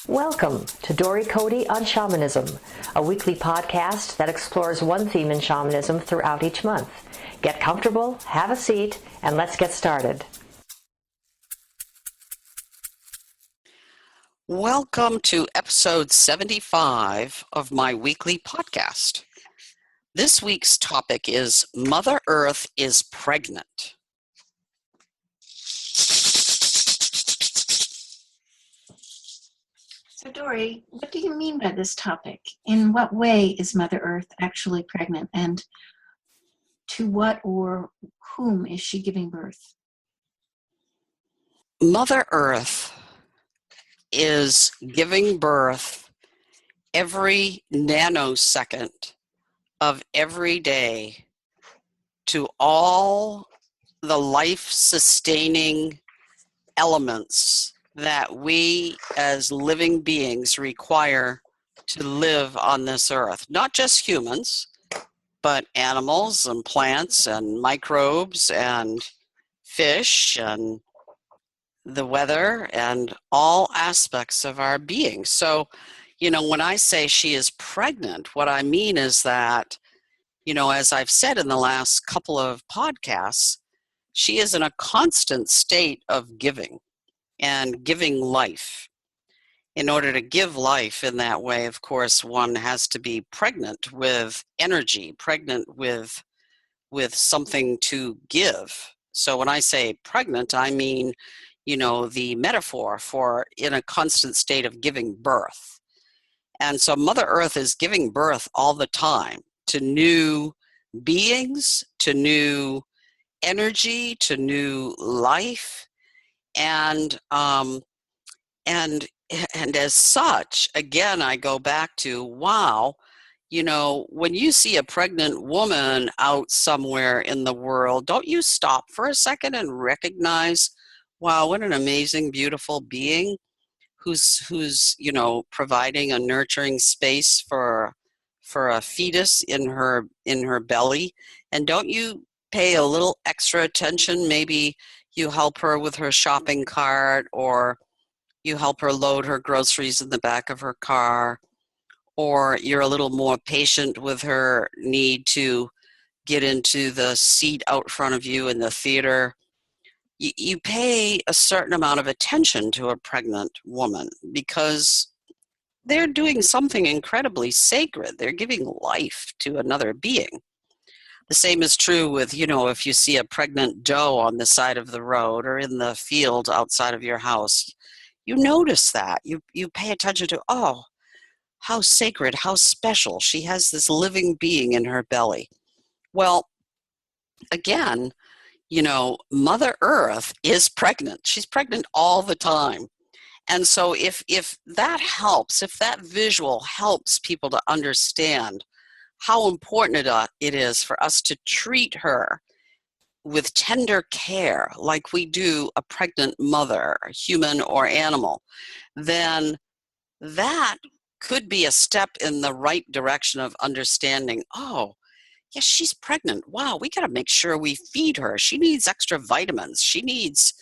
Welcome to Dory Cote on Shamanism, a weekly podcast that explores one theme in shamanism throughout each month. Get comfortable, have a seat, and let's get started. Welcome to episode 75 of my weekly podcast. This week's topic is Mother Earth is Pregnant. So Dory, what do you mean by this topic? In what way is Mother Earth actually pregnant, and to what or whom is she giving birth? Mother Earth is giving birth every nanosecond of every day to all the life-sustaining elements that we as living beings require to live on this earth. Not just humans, but animals and plants and microbes and fish and the weather and all aspects of our being. So, when I say she is pregnant, what I mean is that, as I've said in the last couple of podcasts, she is in a constant state of giving and giving life. In order to give life in that way, of course, one has to be pregnant with energy, pregnant with something to give. So when I say pregnant, I mean, the metaphor for in a constant state of giving birth. And so Mother Earth is giving birth all the time to new beings, to new energy, to new life. And as such, again, I go back to, wow, when you see a pregnant woman out somewhere in the world, don't you stop for a second and recognize, wow, what an amazing, beautiful being who's providing a nurturing space for a fetus in her belly? And don't you pay a little extra attention? Maybe you help her with her shopping cart, or you help her load her groceries in the back of her car, or you're a little more patient with her need to get into the seat out front of you in the theater. You pay a certain amount of attention to a pregnant woman because they're doing something incredibly sacred. They're giving life to another being. The same is true with, if you see a pregnant doe on the side of the road or in the field outside of your house, you notice that. You pay attention to, oh, how sacred, how special. She has this living being in her belly. Well, again, Mother Earth is pregnant. She's pregnant all the time. And so if that helps, if that visual helps people to understand how important it is for us to treat her with tender care like we do a pregnant mother, human or animal, then that could be a step in the right direction of understanding, oh, yes, she's pregnant. Wow, we got to make sure we feed her. She needs extra vitamins. She needs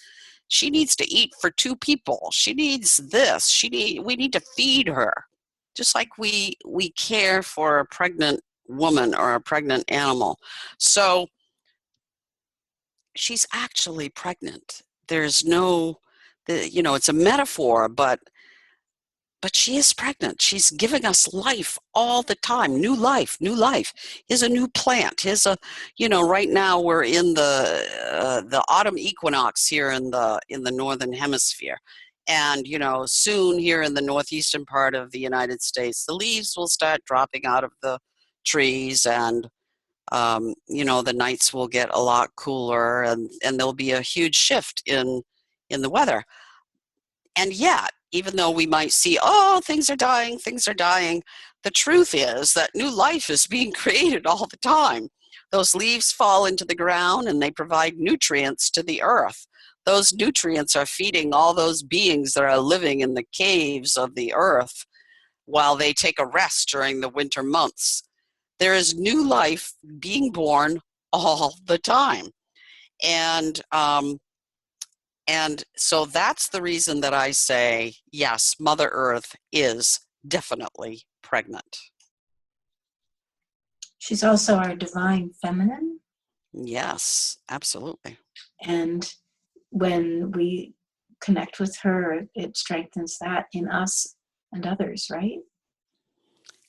to eat for 2 people. She needs this. We need to feed her. Just like we care for a pregnant woman or a pregnant animal. So she's actually pregnant. There's it's a metaphor, but she is pregnant. She's giving us life all the time. New life. Here's a new plant. Right now we're in the autumn equinox here in the northern hemisphere. And, soon here in the northeastern part of the United States, the leaves will start dropping out of the trees, and, the nights will get a lot cooler, and there'll be a huge shift in the weather. And yet, even though we might see, oh, things are dying, the truth is that new life is being created all the time. Those leaves fall into the ground and they provide nutrients to the earth. Those nutrients are feeding all those beings that are living in the caves of the earth while they take a rest during the winter months. There is new life being born all the time. And And so that's the reason that I say, yes, Mother Earth is definitely pregnant. She's also our divine feminine. Yes, absolutely. And when we connect with her, it strengthens that in us and others, right?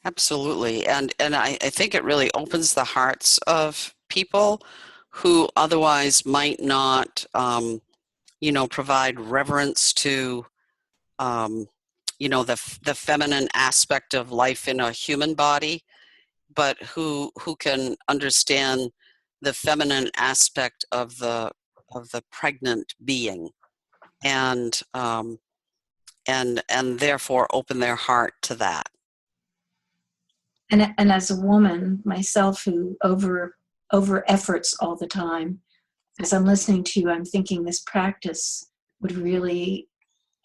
Absolutely. And I think it really opens the hearts of people who otherwise might not, provide reverence to, the feminine aspect of life in a human body, but who can understand the feminine aspect of the pregnant being, and and therefore open their heart to that. And as a woman myself who over efforts all the time, as I'm listening to you, I'm thinking this practice would really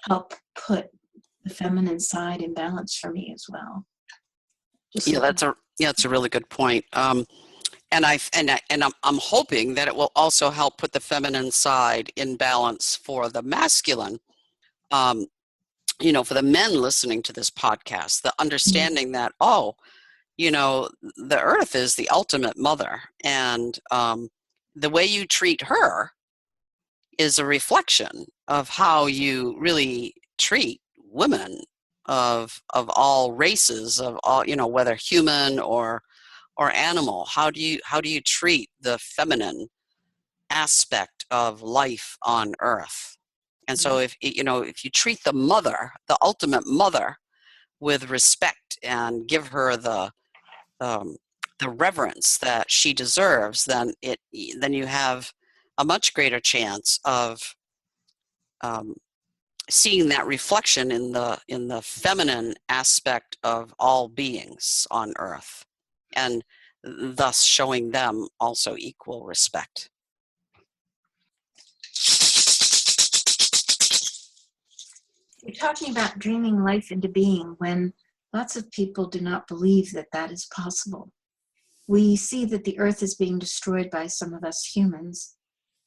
help put the feminine side in balance for me as well. It's a really good point. And I'm hoping that it will also help put the feminine side in balance for the masculine. For the men listening to this podcast, the understanding that, the earth is the ultimate mother, and the way you treat her is a reflection of how you really treat women of all races, of all, whether human or animal. How do you treat the feminine aspect of life on earth? And so if you treat the mother, the ultimate mother, with respect and give her the reverence that she deserves, then you have a much greater chance of seeing that reflection in the feminine aspect of all beings on earth, and thus showing them also equal respect. You're talking about dreaming life into being when lots of people do not believe that that is possible. We see that the earth is being destroyed by some of us humans.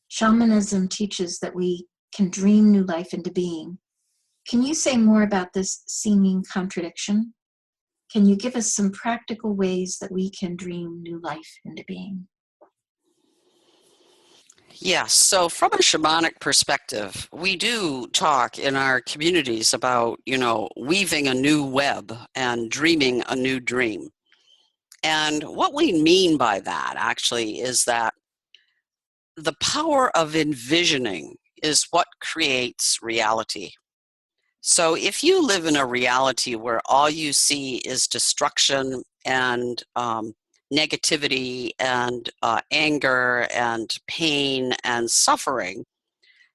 Shamanism teaches that we can dream new life into being. Can you say more about this seeming contradiction? Can you give us some practical ways that we can dream new life into being? Yes, so from a shamanic perspective, we do talk in our communities about, weaving a new web and dreaming a new dream. And what we mean by that actually is that the power of envisioning is what creates reality. So if you live in a reality where all you see is destruction and negativity and anger and pain and suffering,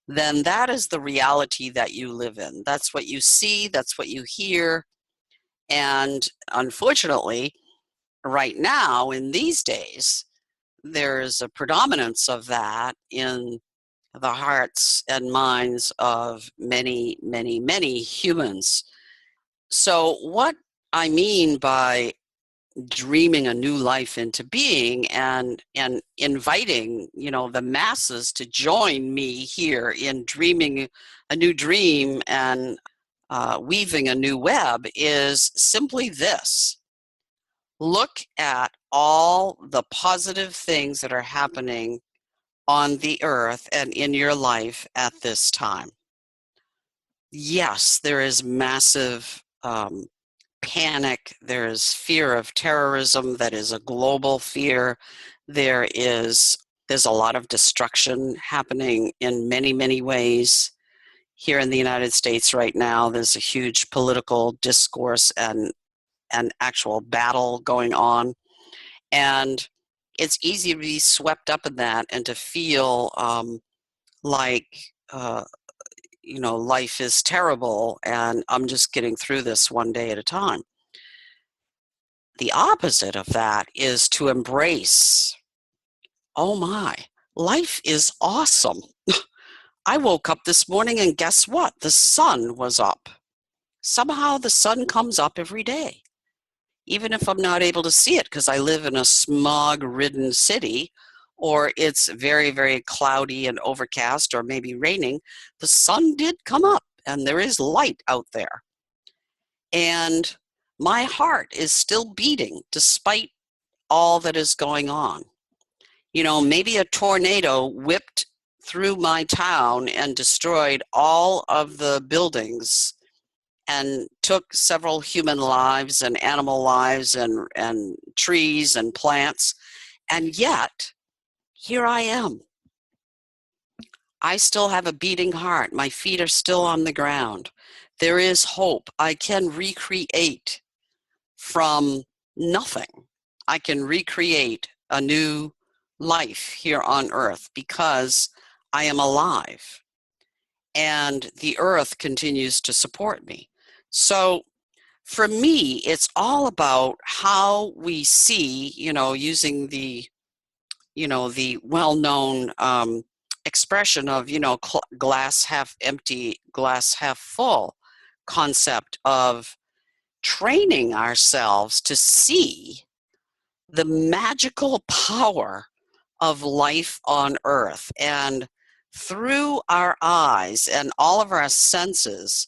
then that is the reality that you live in. That's what you see, that's what you hear. And unfortunately, right now, in these days, there's a predominance of that in the hearts and minds of many, many, many humans. So what I mean by dreaming a new life into being and inviting, the masses to join me here in dreaming a new dream and weaving a new web is simply this. Look at all the positive things that are happening on the earth and in your life at this time. Yes, there is massive panic. There is fear of terrorism that is a global fear. There's a lot of destruction happening in many, many ways. Here in the United States right now, there's a huge political discourse and actual battle going on. And it's easy to be swept up in that and to feel like, life is terrible and I'm just getting through this one day at a time. The opposite of that is to embrace, oh my, life is awesome. I woke up this morning and guess what? The sun was up. Somehow the sun comes up every day. Even if I'm not able to see it because I live in a smog-ridden city, or it's very, very cloudy and overcast or maybe raining, the sun did come up and there is light out there. And my heart is still beating despite all that is going on. You know, maybe a tornado whipped through my town and destroyed all of the buildings and took several human lives and animal lives and trees and plants. And yet, here I am. I still have a beating heart. My feet are still on the ground. There is hope. I can recreate from nothing. I can recreate a new life here on earth because I am alive and the earth continues to support me. So for me, it's all about how we see, using the well-known expression of, glass half empty, glass half full concept of training ourselves to see the magical power of life on earth. And through our eyes and all of our senses,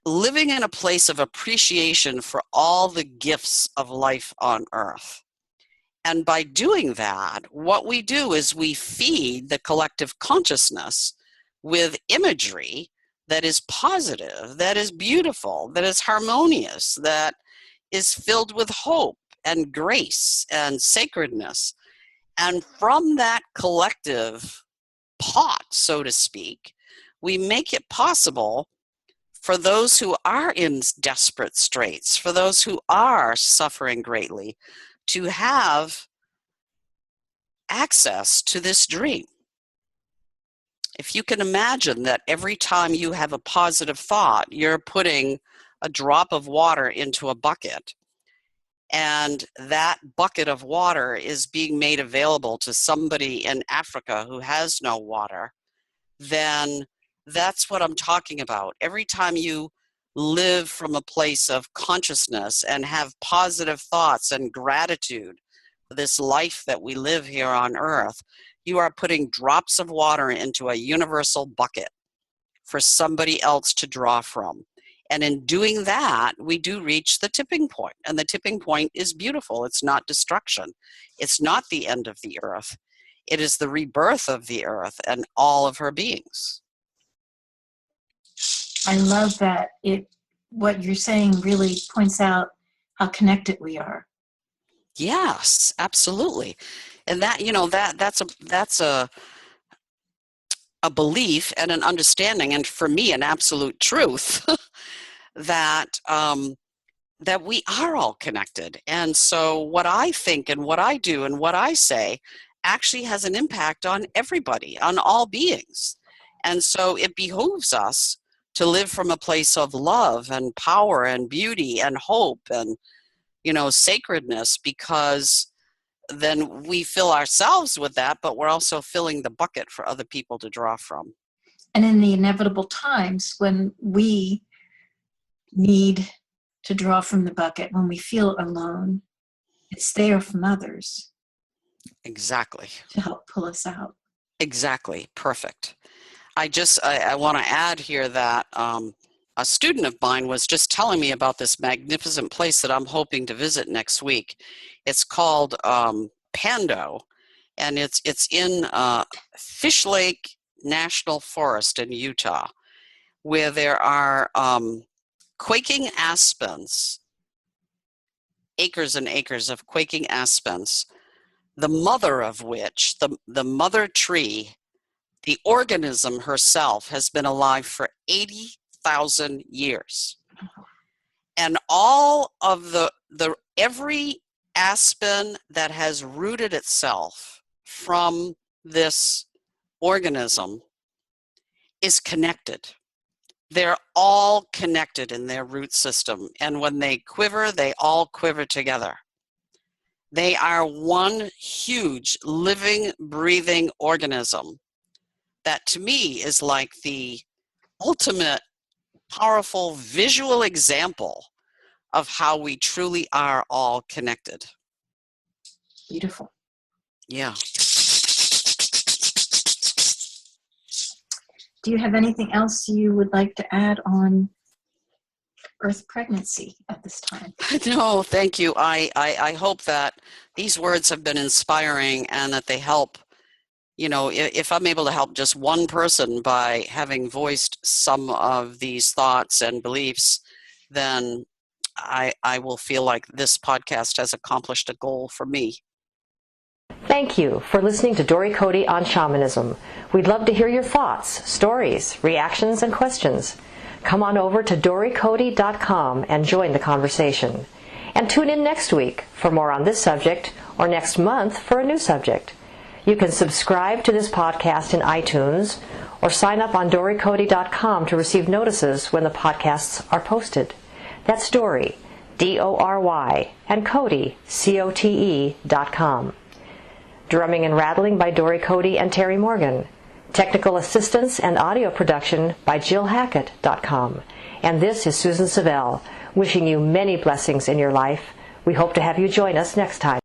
living in a place of appreciation for all the gifts of life on earth. And by doing that, what we do is we feed the collective consciousness with imagery that is positive, that is beautiful, that is harmonious, that is filled with hope and grace and sacredness. And from that collective pot, so to speak, we make it possible for those who are in desperate straits, for those who are suffering greatly, to have access to this dream. If you can imagine that every time you have a positive thought, you're putting a drop of water into a bucket, and that bucket of water is being made available to somebody in Africa who has no water, then that's what I'm talking about. Every time you live from a place of consciousness and have positive thoughts and gratitude for this life that we live here on earth, you are putting drops of water into a universal bucket for somebody else to draw from. And in doing that, we do reach the tipping point. And the tipping point is beautiful. It's not destruction. It's not the end of the earth. It is the rebirth of the earth and all of her beings. I love that what you're saying really points out how connected we are. Yes, absolutely. And that, that's a belief and an understanding, and for me, an absolute truth that that we are all connected. And so what I think and what I do and what I say actually has an impact on everybody, on all beings. And so it behooves us to live from a place of love and power and beauty and hope and, sacredness, because then we fill ourselves with that, but we're also filling the bucket for other people to draw from. And in the inevitable times when we need to draw from the bucket, when we feel alone, it's there from others. Exactly. To help pull us out. Exactly. Perfect. I want to add here that a student of mine was just telling me about this magnificent place that I'm hoping to visit next week. It's called Pando, and it's in Fish Lake National Forest in Utah, where there are quaking aspens, acres and acres of quaking aspens, the mother of which, the mother tree, the organism herself has been alive for 80,000 years. And all of every aspen that has rooted itself from this organism is connected. They're all connected in their root system. And when they quiver, they all quiver together. They are one huge living, breathing organism that to me is like the ultimate powerful visual example of how we truly are all connected. Beautiful. Yeah. Do you have anything else you would like to add on Earth pregnancy at this time? No, thank you. I hope that these words have been inspiring and that they help. You know, if I'm able to help just one person by having voiced some of these thoughts and beliefs, then I will feel like this podcast has accomplished a goal for me. Thank you for listening to Dory Cote on Shamanism. We'd love to hear your thoughts, stories, reactions, and questions. Come on over to dorycote.com and join the conversation. And tune in next week for more on this subject, or next month for a new subject. You can subscribe to this podcast in iTunes or sign up on dorycote.com to receive notices when the podcasts are posted. That's Dory, D-O-R-Y, and Cote, C-O-T-E.com. Drumming and rattling by Dory Cote and Terry Morgan. Technical assistance and audio production by JillHackett.com. And this is Susan Savelle, wishing you many blessings in your life. We hope to have you join us next time.